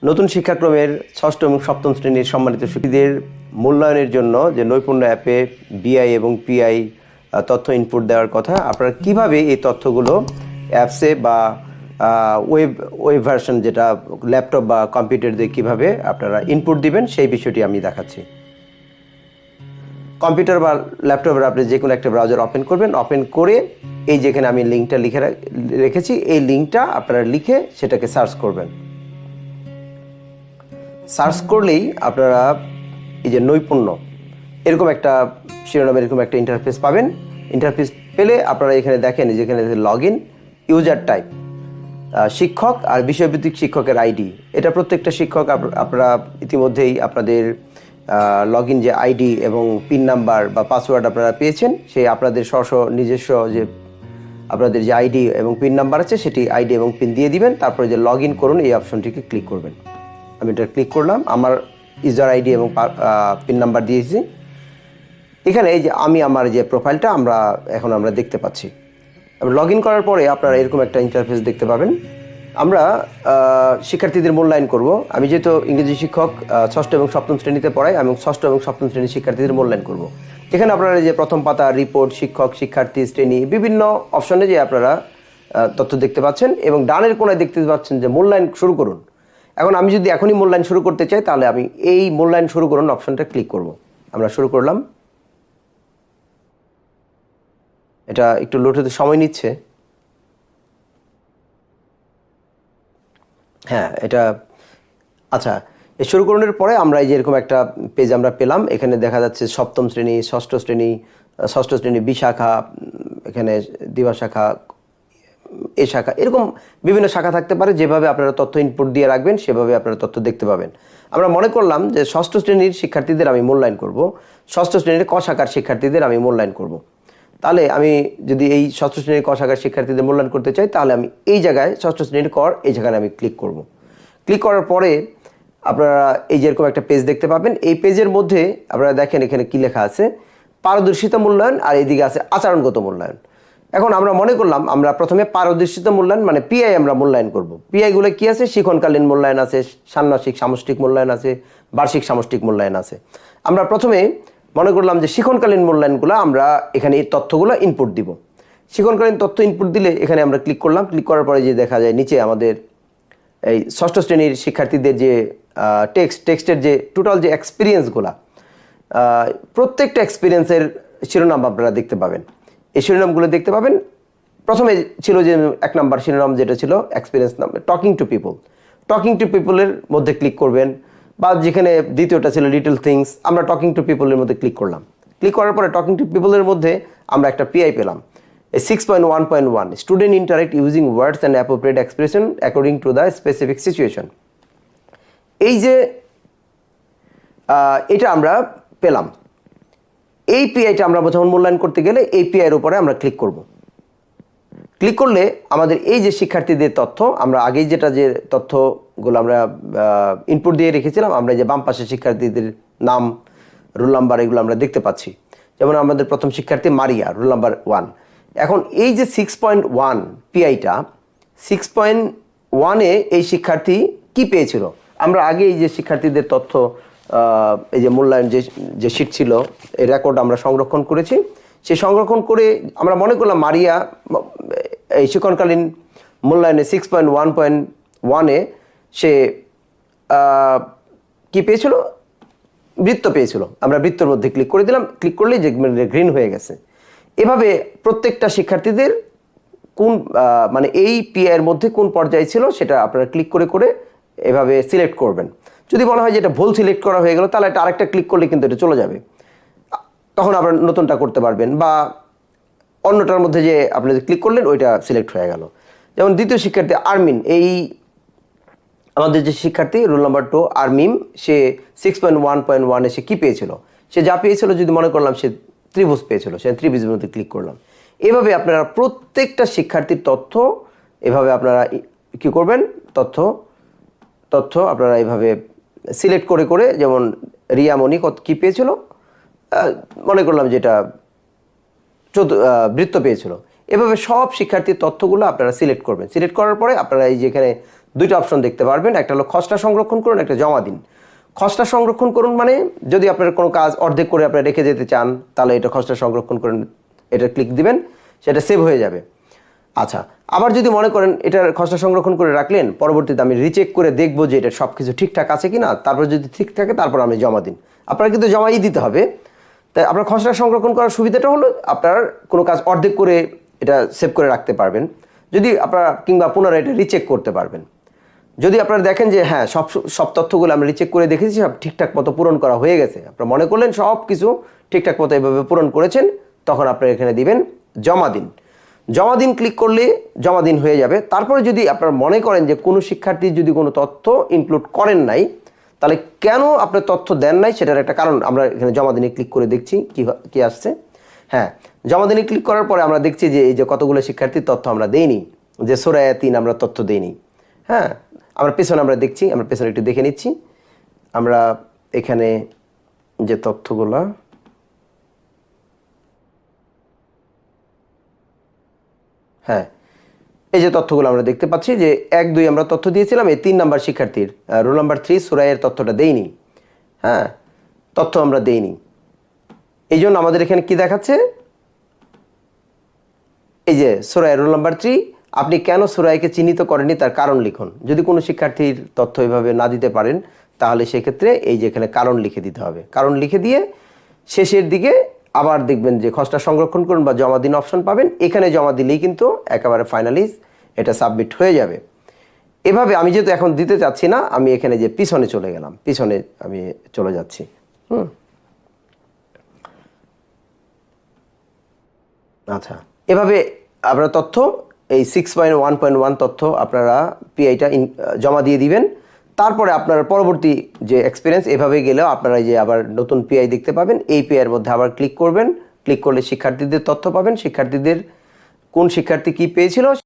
নতুন শিক্ষাক্রমের ষষ্ঠ এবং সপ্তম শ্রেণীর সম্মানিত শিক্ষার্থীদের মূল্যায়নের জন্য যে নৈপুণ্য অ্যাপে বিআই এবং পিআই তথ্য ইনপুট দেওয়ার কথা, আপনারা কিভাবে এই তথ্যগুলো অ্যাপসে বা ওয়েব ভার্সন যেটা ল্যাপটপ বা কম্পিউটার দিয়ে কীভাবে আপনারা ইনপুট দিবেন সেই বিষয়টি আমি দেখাচ্ছি। কম্পিউটার বা ল্যাপটপের আপনি যে কোনো একটা ব্রাউজার ওপেন করবেন, ওপেন করে এই যেখানে আমি লিঙ্কটা লিখে রেখেছি এই লিঙ্কটা আপনারা লিখে সেটাকে সার্চ করবেন। সার্চ করলেই আপনারা এই যে নৈপুণ্য এরকম একটা শিরোনামের এরকম একটা ইন্টারফেস পাবেন। ইন্টারফেস পেলে আপনারা এখানে দেখেন যেখানে লগ ইন, ইউজার টাইপ, শিক্ষক আর বিষয়ভিত্তিক শিক্ষকের আইডি। এটা প্রত্যেকটা শিক্ষক আপনারা ইতিমধ্যেই আপনাদের লগ ইন যে আইডি এবং পিন নাম্বার বা পাসওয়ার্ড আপনারা পেয়েছেন, সেই আপনাদের নিজস্ব যে আপনাদের যে আইডি এবং পিন নাম্বার আছে সেটি আইডি এবং পিন দিয়ে দিবেন। তারপরে যে লগ ইন করুন এই অপশনটিকে ক্লিক করবেন। আমি এটা ক্লিক করলাম, আমার ইউজার আইডি এবং পিন নাম্বার দিয়েছি। এখানে এই যে আমি আমার যে প্রোফাইলটা আমরা দেখতে পাচ্ছি। লগ ইন করার পরে আপনারা এরকম একটা ইন্টারফেস দেখতে পাবেন। আমরা শিক্ষার্থীদের মূল্যায়ন করব। আমি যেহেতু ইংরেজি শিক্ষক ষষ্ঠ এবং সপ্তম শ্রেণীতে পড়াই, আমি ষষ্ঠ এবং সপ্তম শ্রেণীর শিক্ষার্থীদের মূল্যায়ন করব। এখানে আপনারা যে প্রথম পাতা, রিপোর্ট, শিক্ষক, শিক্ষার্থী, শ্রেণী, বিভিন্ন অপশনে যে আপনারা তথ্য দেখতে পাচ্ছেন এবং ডানের কোণায় দেখতে পাচ্ছেন যে মূল্যায়ন শুরু করুন। এখন আমি যদি এখনই মূল্যায়ন শুরু করতে চাই তাহলে আমি এই মূল্যায়ন শুরু করুন অপশনটা ক্লিক করব। আমরা শুরু করলাম। এটা একটু লোড হতে সময় নিচ্ছে। হ্যাঁ, এটা আচ্ছা, এই শুরু করানোর পরে আমরা এই যে এরকম একটা পেজ আমরা পেলাম। এখানে দেখা যাচ্ছে সপ্তম শ্রেণী, ষষ্ঠ শ্রেণী বি শাখা, এখানে দিবা শাখা, এ শাখা, এরকম বিভিন্ন শাখা থাকতে পারে। যেভাবে আপনারা তথ্য ইনপুট দিয়ে রাখবেন সেভাবে আপনারা তথ্য দেখতে পাবেন। আমরা মনে করলাম যে ষষ্ঠ শ্রেণীর শিক্ষার্থীদের আমি মূল্যায়ন করব, ষষ্ঠ শ্রেণীর ক শাখার শিক্ষার্থীদের আমি মূল্যায়ন করব। তাহলে আমি যদি এই ষষ্ঠ শ্রেণীর ক শাখার শিক্ষার্থীদের মূল্যায়ন করতে চাই তাহলে আমি এই জায়গায় ষষ্ঠ শ্রেণীর কর এই জায়গায় আমি ক্লিক করব। ক্লিক করার পরে আপনারা এই যে এরকম একটা পেজ দেখতে পাবেন। এই পেজের মধ্যে আপনারা দেখেন এখানে কি লেখা আছে, পারদর্শিতা মূল্যায়ন, আর এইদিকে আছে আচরণগত মূল্যায়ন। এখন আমরা মনে করলাম আমরা প্রথমে পারদর্শিতা মূল্যায়ন মানে পিআই আমরা মূল্যায়ন করব। পিআইগুলো কি আছে? শিক্ষণকালীন মূল্যায়ন আছে, ষান্মাসিক সামষ্টিক মূল্যায়ন আছে, বার্ষিক সামষ্টিক মূল্যায়ন আছে। আমরা প্রথমে মনে করলাম যে শিক্ষণকালীন মূল্যায়নগুলো আমরা এখানে এই তথ্যগুলো ইনপুট দিব। শিক্ষণকালীন তথ্য ইনপুট দিলে এখানে আমরা ক্লিক করলাম। ক্লিক করার পরে যে দেখা যায় নিচে আমাদের এই ষষ্ঠ শ্রেণীর শিক্ষার্থীদের যে টেক্সটের যে টোটাল যে এক্সপিরিয়েন্সগুলো, প্রত্যেকটা এক্সপিরিয়েন্সের শিরোনাম আপনারা দেখতে পাবেন। এই শিরোনামগুলো দেখতে পাবেন। প্রথমে ছিল যে 1 নম্বর শিরোনাম যেটা ছিল experience number, talking to people. Talking to পিপলের মধ্যে ক্লিক করবেন, বা যেখানে দ্বিতীয়টা ছিল লিটল থিংস, আমরা টকিং টু পিপলের মধ্যে ক্লিক করলাম। ক্লিক করার পরে টকিং টু পিপলের মধ্যে আমরা একটা পিআই পেলাম, 6.1.1 student interact using words and appropriate expression according to the specific situation. এই যে এটা আমরা পেলাম। এই পিআইটা আমরা যখন মূল্যায়ন করতে গেলে এই পিআইয়ের উপরে আমরা ক্লিক করব। ক্লিক করলে আমাদের এই যে শিক্ষার্থীদের তথ্য, আমরা আগেই যে তথ্যগুলো আমরা ইনপুট দিয়ে রেখেছিলাম, আমরা যে বাম পাশে শিক্ষার্থীদের নাম, রোল নাম্বার, এগুলো আমরা দেখতে পাচ্ছি। যেমন আমাদের প্রথম শিক্ষার্থী মারিয়া, রোল নাম্বার 1। এখন এই যে 6.1 পিআইটা, 6.1-এ এই শিক্ষার্থী কি পেয়েছিল? আমরা আগে এই যে শিক্ষার্থীদের তথ্য, এই যে মূল্যায়ন যে শিট ছিল, এই রেকর্ড আমরা সংরক্ষণ করেছি। সেই সংরক্ষণ করে আমরা মনে করলাম মারিয়া এই শিক্ষণকালীন মূল্যায়নে 6.1.1-এ সে কি পেয়েছিল? বৃত্ত পেয়েছিল। আমরা বৃত্তর মধ্যে ক্লিক করে দিলাম। ক্লিক করলেই যে গ্রিন হয়ে গেছে। এভাবে প্রত্যেকটা শিক্ষার্থীদের কোন মানে এই পিআইয়ের মধ্যে কোন পর্যায়ে ছিল সেটা আপনারা ক্লিক করে করে এভাবে সিলেক্ট করবেন। যদি মনে হয় যে এটা ভুল সিলেক্ট করা হয়ে গেল তাহলে এটা আরেকটা ক্লিক করলে কিন্তু এটা চলে যাবে, তখন আপনারা নতুনটা করতে পারবেন, বা অন্যটার মধ্যে যে আপনি ক্লিক করলেন ওইটা সিলেক্ট হয়ে গেল। যেমন দ্বিতীয় শিক্ষার্থী আরমিন, এই আমাদের যে শিক্ষার্থী রোল নাম্বার 2 আরমিম, সে 6.1.1-এ সে কী পেয়েছিল? সে যা পেয়েছিল, যদি মনে করলাম সে ত্রিভুজ পেয়েছিল, সে ত্রিভুজের মধ্যে ক্লিক করলাম। এভাবে আপনারা প্রত্যেকটা শিক্ষার্থীর তথ্য এভাবে আপনারা কী করবেন, তথ্য আপনারা এভাবে সিলেক্ট করে করে, যেমন রিয়ামণি কী পেয়েছিল, মনে করলাম যেটা বৃত্ত পেয়েছিল। এভাবে সব শিক্ষার্থীর তথ্যগুলো আপনারা সিলেক্ট করবেন। সিলেক্ট করার পরে আপনারা এই যেখানে দুইটা অপশন দেখতে পারবেন, একটা হলো খসড়া সংরক্ষণ করুন, একটা জমা দিন। খসড়া সংরক্ষণ করুন মানে যদি আপনার কোনো কাজ অর্ধেক করে আপনারা রেখে যেতে চান তাহলে এটা খসড়া সংরক্ষণ করুন, এটা ক্লিক দিবেন, সেটা সেভ হয়ে যাবে। আচ্ছা, আবার যদি মনে করেন এটার খসড়া সংরক্ষণ করে রাখলেন, পরবর্তীতে আমি রিচেক করে দেখবো যে এটা সব কিছু ঠিকঠাক আছে কিনা, তারপর যদি ঠিক থাকে তারপর আমি জমা দিন। আপনারা কিন্তু জমাই দিতে হবে। তাই আপনার খসড়া সংরক্ষণ করার সুবিধাটা হলো আপনার কোনো কাজ অর্ধেক করে এটা সেভ করে রাখতে পারবেন, যদি আপনারা কিংবা পুনরায় এটা রিচেক করতে পারবেন। যদি আপনারা দেখেন যে হ্যাঁ সব তথ্যগুলো আমরা রিচেক করে দেখেছি সব ঠিকঠাক মতো পূরণ করা হয়ে গেছে, আপনারা মনে করলেন সব কিছু ঠিকঠাক মতো এভাবে পূরণ করেছেন, তখন আপনারা এখানে দিবেন জমা দিন। জমা দিন ক্লিক করলে জমা দিন হয়ে যাবে। তারপরে যদি আপনারা মনে করেন যে কোনো শিক্ষার্থী যদি কোনো তথ্য ইনক্লুড করেন নাই, তাহলে কেন আপনার তথ্য দেন নাই সেটার একটা কারণ আমরা এখানে জমা দিনে ক্লিক করে দেখছি কি আসছে। হ্যাঁ, জমা দিনে ক্লিক করার পরে আমরা দেখছি যে এই যে কতগুলো শিক্ষার্থীর তথ্য আমরা দেইনি, যে সূরা ইয়াসিন আমরা তথ্য দেইনি। হ্যাঁ, আমরা পেছনে আমরা দেখছি, আমরা পেছনে একটু দেখে নিচ্ছি। আমরা এখানে যে তথ্যগুলো, হ্যাঁ এই যে তথ্যগুলো আমরা দেখতে পাচ্ছি যে 1, 2 আমরা তথ্য দিয়েছিলাম, এই 3 নাম্বার শিক্ষার্থীর রোল নাম্বার 3 সূরা এর তথ্যটা দেইনি। হ্যাঁ, তথ্য আমরা দেইনি, এই জন্য আমাদের এখানে কি দেখাচ্ছে, এই যে সূরা এর রোল নাম্বার 3 আপনি কেন সূরা একে চিহ্নিত করেননি তার কারণ লিখুন। যদি কোনো শিক্ষার্থীর তথ্য এভাবে না দিতে পারেন তাহলে সেক্ষেত্রে এই যে এখানে কারণ লিখে দিতে হবে। কারণ লিখে দিয়ে শেষের দিকে আবার দেখবেন যে খসড়া সংরক্ষণ করুন বা জমা দিন অপশন পাবেন, এখানে জমা দিলেই কিন্তু একেবারে ফাইনালিজ এটা সাবমিট হয়ে যাবে। এভাবে আমি যেহেতু এখন দিতে চাচ্ছি না, আমি এখানে যে পিছনে চলে গেলাম, পিছনে আমি চলে যাচ্ছি। আচ্ছা, এভাবে আপনার তথ্য এই 6.1.1 তথ্য আপনারা পিআইটা জমা দিয়ে দিবেন। তারপরে আপনার পরবর্তী যে এক্সপিরিয়েন্স এভাবে গেলেও আপনারা যে আবার নতুন পিআই দেখতে পাবেন, এই পিআইয়ের মধ্যে আবার ক্লিক করবেন। ক্লিক করলে শিক্ষার্থীদের তথ্য পাবেন, শিক্ষার্থীদের কোন শিক্ষার্থী কি পেয়েছিল